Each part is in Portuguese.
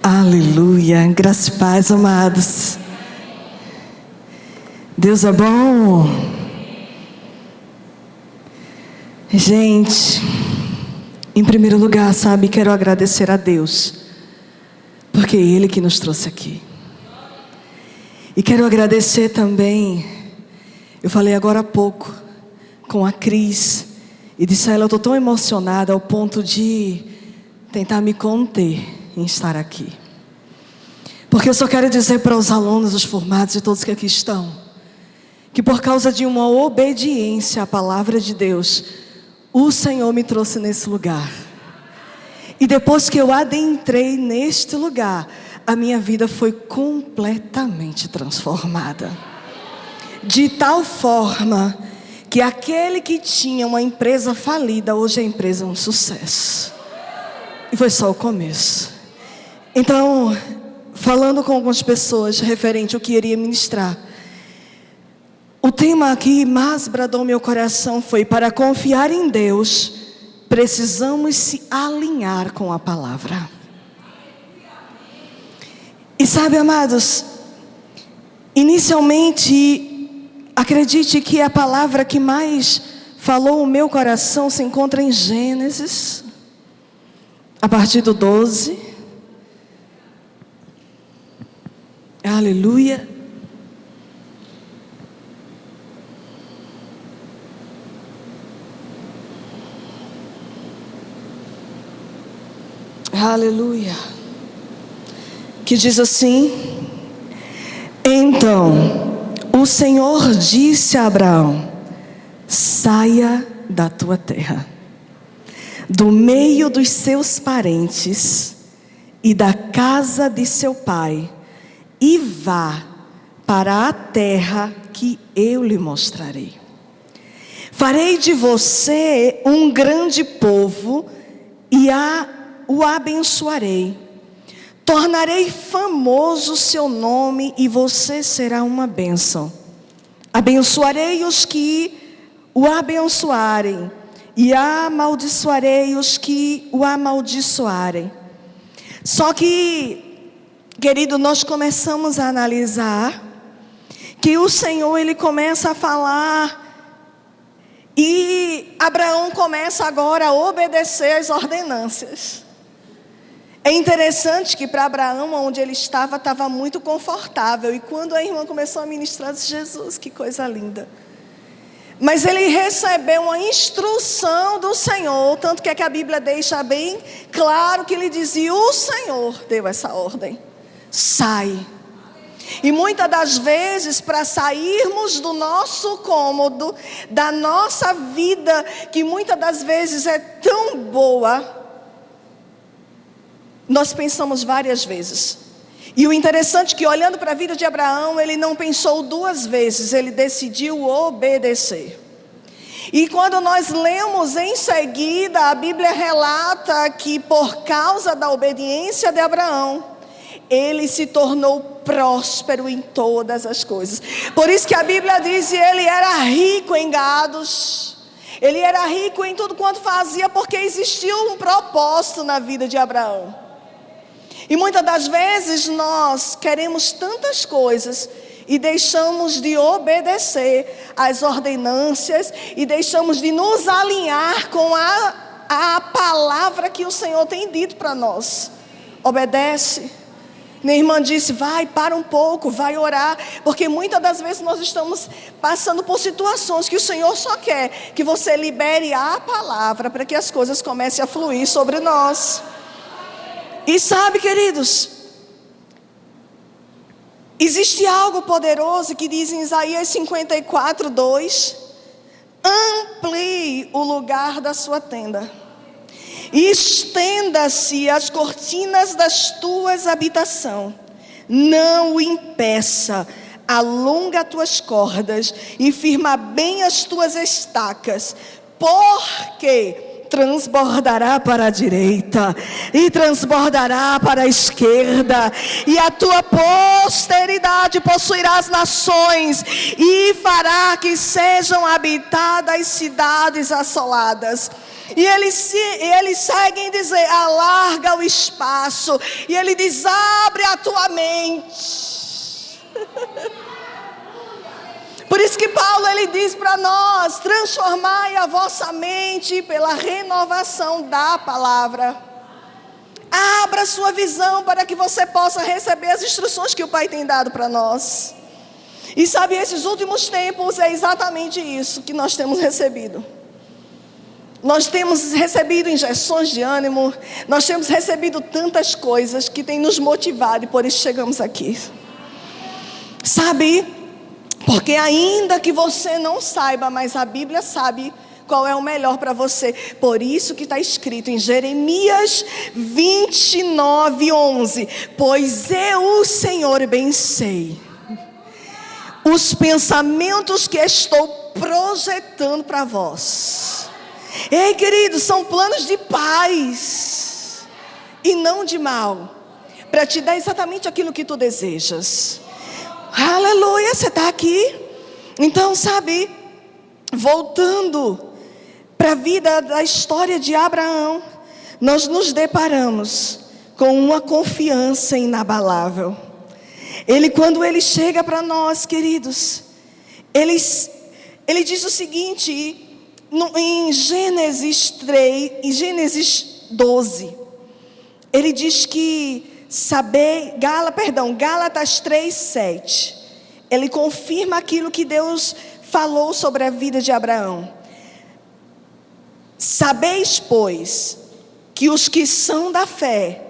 Aleluia, graça e paz, amados. Deus é bom. Gente, em primeiro lugar, quero agradecer a Deus, porque é Ele que nos trouxe aqui. E quero agradecer também, eu falei agora há pouco com a Cris, e disse a ela, eu estou tão emocionada ao ponto de tentar me conter em estar aqui. Porque eu só quero dizer para os alunos, os formados e todos que aqui estão, que por causa de uma obediência à palavra de Deus, o Senhor me trouxe nesse lugar. E depois que eu adentrei neste lugar, a minha vida foi completamente transformada. De tal forma que aquele que tinha uma empresa falida, hoje a empresa é um sucesso. E foi só o começo. Então, falando com algumas pessoas referente ao que iria ministrar, o tema que mais bradou meu coração foi: para confiar em Deus, precisamos se alinhar com a palavra. E sabe, amados, inicialmente, acredite que a palavra que mais falou o meu coração se encontra em Gênesis, a partir do 12. Aleluia. Aleluia. Que diz assim: então o Senhor disse a Abraão: saia da tua terra, do meio dos seus parentes e da casa de seu pai, e vá para a terra que eu lhe mostrarei. Farei de você um grande povo e o abençoarei. Tornarei famoso o seu nome e você será uma bênção. Abençoarei os que o abençoarem e amaldiçoarei os que o amaldiçoarem. Só que, querido, nós começamos a analisar que o Senhor, Ele começa a falar, e Abraão começa agora a obedecer às ordenâncias. É interessante que para Abraão, onde ele estava muito confortável. E quando a irmã começou a ministrar, disse: Jesus, que coisa linda. Mas ele recebeu uma instrução do Senhor, tanto que é que a Bíblia deixa bem claro que ele dizia: o Senhor deu essa ordem, sai. E muitas das vezes, para sairmos do nosso cômodo, da nossa vida, que muitas das vezes é tão boa, nós pensamos várias vezes. E o interessante é que, olhando para a vida de Abraão, ele não pensou duas vezes, ele decidiu obedecer. E quando nós lemos em seguida, a Bíblia relata que por causa da obediência de Abraão, ele se tornou próspero em todas as coisas. Por isso que a Bíblia diz que ele era rico em gados, ele era rico em tudo quanto fazia, porque existia um propósito na vida de Abraão. E muitas das vezes nós queremos tantas coisas e deixamos de obedecer às ordenâncias e deixamos de nos alinhar com a palavra que o Senhor tem dito para nós. Obedece. Minha irmã disse: vai, para um pouco, vai orar, porque muitas das vezes nós estamos passando por situações que o Senhor só quer que você libere a palavra para que as coisas comecem a fluir sobre nós. E sabe, queridos, existe algo poderoso que diz em Isaías 54:2: amplie o lugar da sua tenda, e estenda-se as cortinas das tuas habitações, não o impeça, alonga as tuas cordas e firma bem as tuas estacas, porque transbordará para a direita e transbordará para a esquerda, e a tua posteridade possuirá as nações e fará que sejam habitadas cidades assoladas. E eles seguem dizer: alarga o espaço. E ele diz: abre a tua mente. Por isso que Paulo ele diz para nós: transformai a vossa mente pela renovação da palavra. Abra a sua visão para que você possa receber as instruções que o Pai tem dado para nós. E sabe, esses últimos tempos é exatamente isso que nós temos recebido. Nós temos recebido injeções de ânimo, nós temos recebido tantas coisas que tem nos motivado e por isso chegamos aqui. Sabe, porque ainda que você não saiba, mas a Bíblia sabe qual é o melhor para você. Por isso que está escrito em Jeremias 29:11: pois eu, o Senhor, bem sei os pensamentos que estou projetando para vós. Ei, queridos, são planos de paz e não de mal, para te dar exatamente aquilo que tu desejas. Aleluia, você está aqui? Então, sabe, voltando para a vida da história de Abraão, nós nos deparamos com uma confiança inabalável. Quando ele chega para nós, queridos, ele diz o seguinte, em Gênesis 12, ele diz que Gálatas 3:7, ele confirma aquilo que Deus falou sobre a vida de Abraão. Sabeis, pois, que os que são da fé,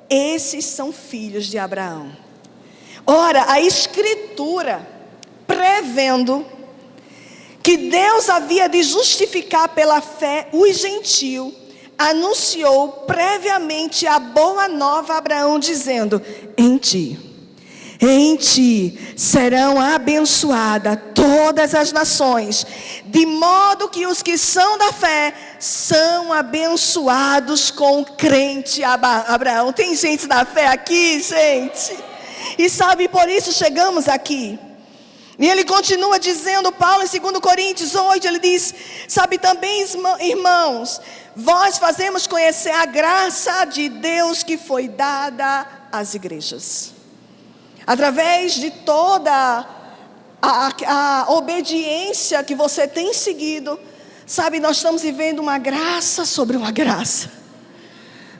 esses são filhos de Abraão. Ora, a Escritura, prevendo que Deus havia de justificar pela fé os gentios, anunciou previamente a boa nova a Abraão, dizendo: em ti serão abençoadas todas as nações, de modo que os que são da fé são abençoados com o crente Abraão. Tem gente da fé aqui, gente? E sabe, por isso chegamos aqui. E ele continua dizendo, Paulo, em 2 Coríntios 8, ele diz: sabe também, irmãos, vós fazemos conhecer a graça de Deus que foi dada às igrejas. Através de toda a obediência que você tem seguido, sabe, nós estamos vivendo uma graça sobre uma graça.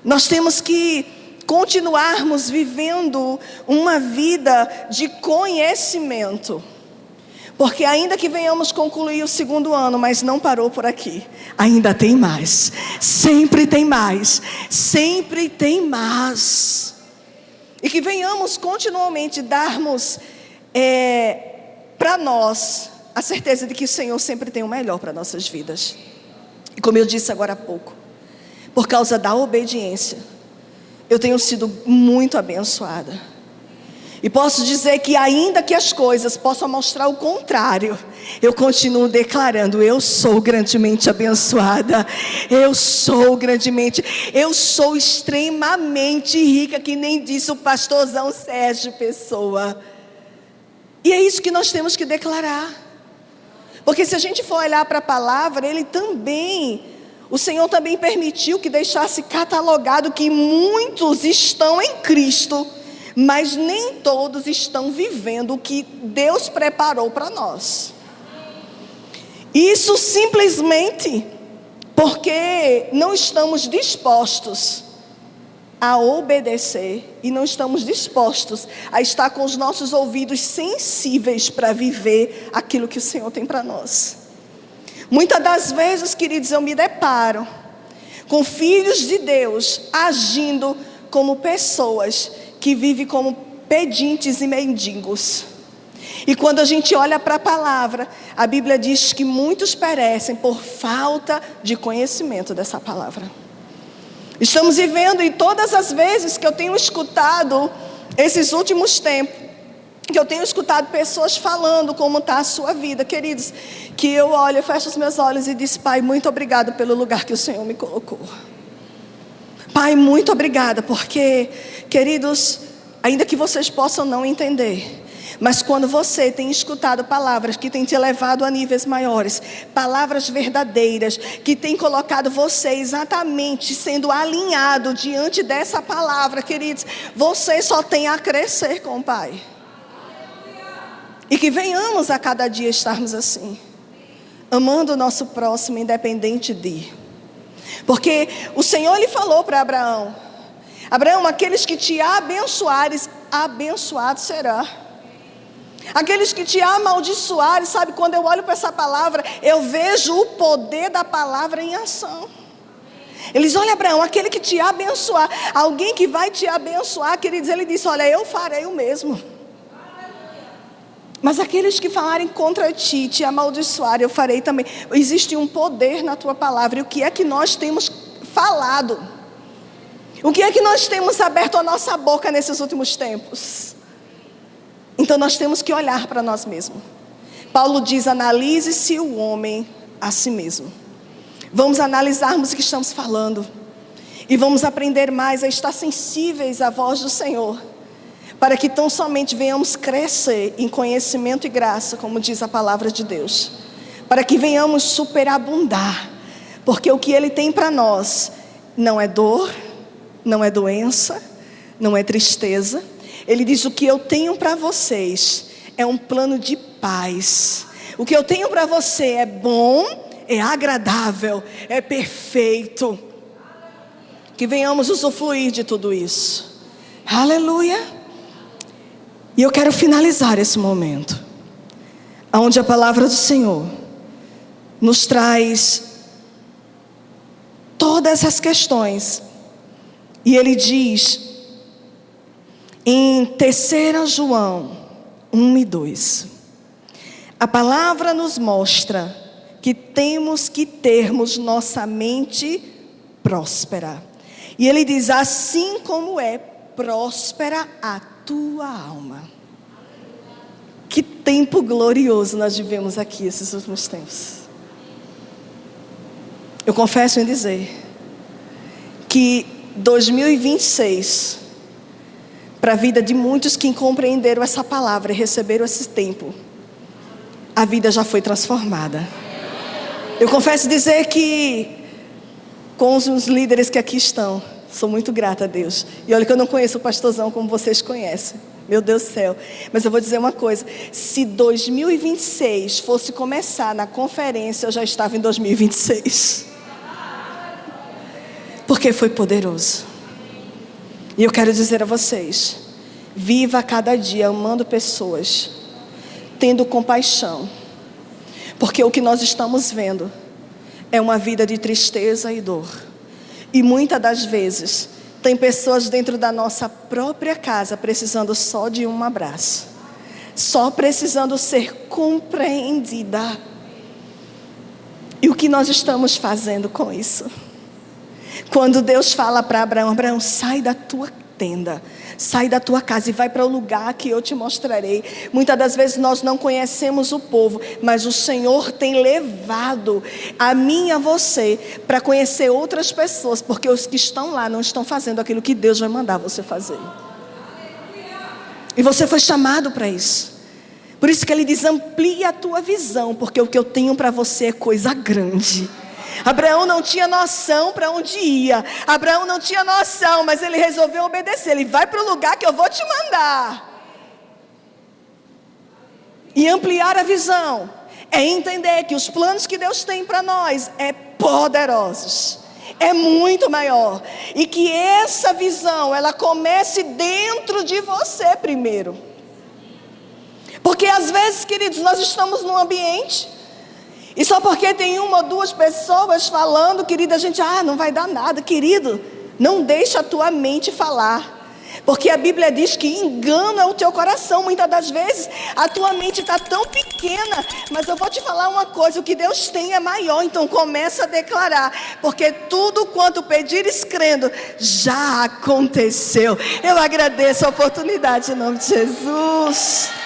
Nós temos que continuarmos vivendo uma vida de conhecimento. Porque ainda que venhamos concluir o 2º ano, mas não parou por aqui. Ainda tem mais. Sempre tem mais. Sempre tem mais. E que venhamos continuamente darmos para nós a certeza de que o Senhor sempre tem o melhor para nossas vidas. E como eu disse agora há pouco, por causa da obediência, eu tenho sido muito abençoada. E posso dizer que ainda que as coisas possam mostrar o contrário, eu continuo declarando: eu sou grandemente abençoada. Eu sou extremamente rica, que nem disse o pastorzão Sérgio Pessoa. E é isso que nós temos que declarar. Porque se a gente for olhar para a palavra, o Senhor também permitiu que deixasse catalogado que muitos estão em Cristo, mas nem todos estão vivendo o que Deus preparou para nós. Isso simplesmente porque não estamos dispostos a obedecer e não estamos dispostos a estar com os nossos ouvidos sensíveis para viver aquilo que o Senhor tem para nós. Muitas das vezes, queridos, eu me deparo com filhos de Deus agindo como pessoas que vivem como pedintes e mendigos. E quando a gente olha para a palavra, a Bíblia diz que muitos perecem por falta de conhecimento dessa palavra. Estamos vivendo, e todas as vezes que eu tenho escutado, esses últimos tempos, que eu tenho escutado pessoas falando como está a sua vida, queridos, que eu olho, eu fecho os meus olhos e digo: Pai, muito obrigado pelo lugar que o Senhor me colocou. Pai, muito obrigada, porque, queridos, ainda que vocês possam não entender, Mas quando você tem escutado palavras que têm te levado a níveis maiores, palavras verdadeiras, que têm colocado você exatamente sendo alinhado diante dessa palavra, queridos, você só tem a crescer com o Pai. E que venhamos a cada dia estarmos assim, amando o nosso próximo, independente de. Porque o Senhor lhe falou para Abraão: Abraão, aqueles que te abençoares, abençoado será. Aqueles que te amaldiçoarem, sabe, quando eu olho para essa palavra, eu vejo o poder da palavra em ação. Eles olham, Abraão, aquele que te abençoar, alguém que vai te abençoar, queridos, ele disse, olha, eu farei o mesmo. Mas aqueles que falarem contra ti, te amaldiçoarem, eu farei também. Existe um poder na tua palavra. E o que é que nós temos falado? O que é que nós temos aberto a nossa boca nesses últimos tempos? Então nós temos que olhar para nós mesmos. Paulo diz, analise-se o homem a si mesmo. Vamos analisarmos o que estamos falando. E vamos aprender mais a estar sensíveis à voz do Senhor. Para que tão somente venhamos crescer em conhecimento e graça, como diz a palavra de Deus. Para que venhamos superabundar. Porque o que Ele tem para nós não é dor, não é doença, não é tristeza. Ele diz, o que eu tenho para vocês é um plano de paz. O que eu tenho para você é bom, é agradável, é perfeito. Que venhamos usufruir de tudo isso. Aleluia. E eu quero finalizar esse momento, onde a palavra do Senhor nos traz todas as questões. E Ele diz em 3 João 1 e 2, a palavra nos mostra que temos que termos nossa mente próspera. E Ele diz, assim como é próspera a tua alma. Que tempo glorioso nós vivemos aqui esses últimos tempos. Eu confesso em dizer que 2026, para a vida de muitos que compreenderam essa palavra e receberam esse tempo, a vida já foi transformada. Eu confesso dizer que com os líderes que aqui estão, sou muito grata a Deus. E olha que eu não conheço o pastorzão como vocês conhecem. Meu Deus do céu. Mas eu vou dizer uma coisa. Se 2026 fosse começar na conferência, eu já estava em 2026. Porque foi poderoso. E eu quero dizer a vocês, viva a cada dia amando pessoas, tendo compaixão. Porque o que nós estamos vendo é uma vida de tristeza e dor. E muitas das vezes, tem pessoas dentro da nossa própria casa precisando só de um abraço. Só precisando ser compreendida. E o que nós estamos fazendo com isso? Quando Deus fala para Abraão, Abraão, sai da tua tenda, sai da tua casa e vai para o lugar que eu te mostrarei. Muitas das vezes nós não conhecemos o povo, mas o Senhor tem levado a mim e a você para conhecer outras pessoas, porque os que estão lá não estão fazendo aquilo que Deus vai mandar você fazer. E você foi chamado para isso. Por isso que Ele diz, amplie a tua visão, porque o que eu tenho para você é coisa grande. Abraão não tinha noção para onde ia. Abraão não tinha noção, mas ele resolveu obedecer. Ele vai para o lugar que eu vou te mandar. E ampliar a visão é entender que os planos que Deus tem para nós é poderosos, é muito maior. E que essa visão, ela comece dentro de você primeiro. Porque às vezes, queridos, nós estamos num ambiente e só porque tem 1 ou 2 pessoas falando, querido, a gente, não vai dar nada. Querido, não deixa a tua mente falar. Porque a Bíblia diz que engano é o teu coração. Muitas das vezes a tua mente está tão pequena. Mas eu vou te falar uma coisa, o que Deus tem é maior. Então começa a declarar. Porque tudo quanto pedires crendo, já aconteceu. Eu agradeço a oportunidade em nome de Jesus.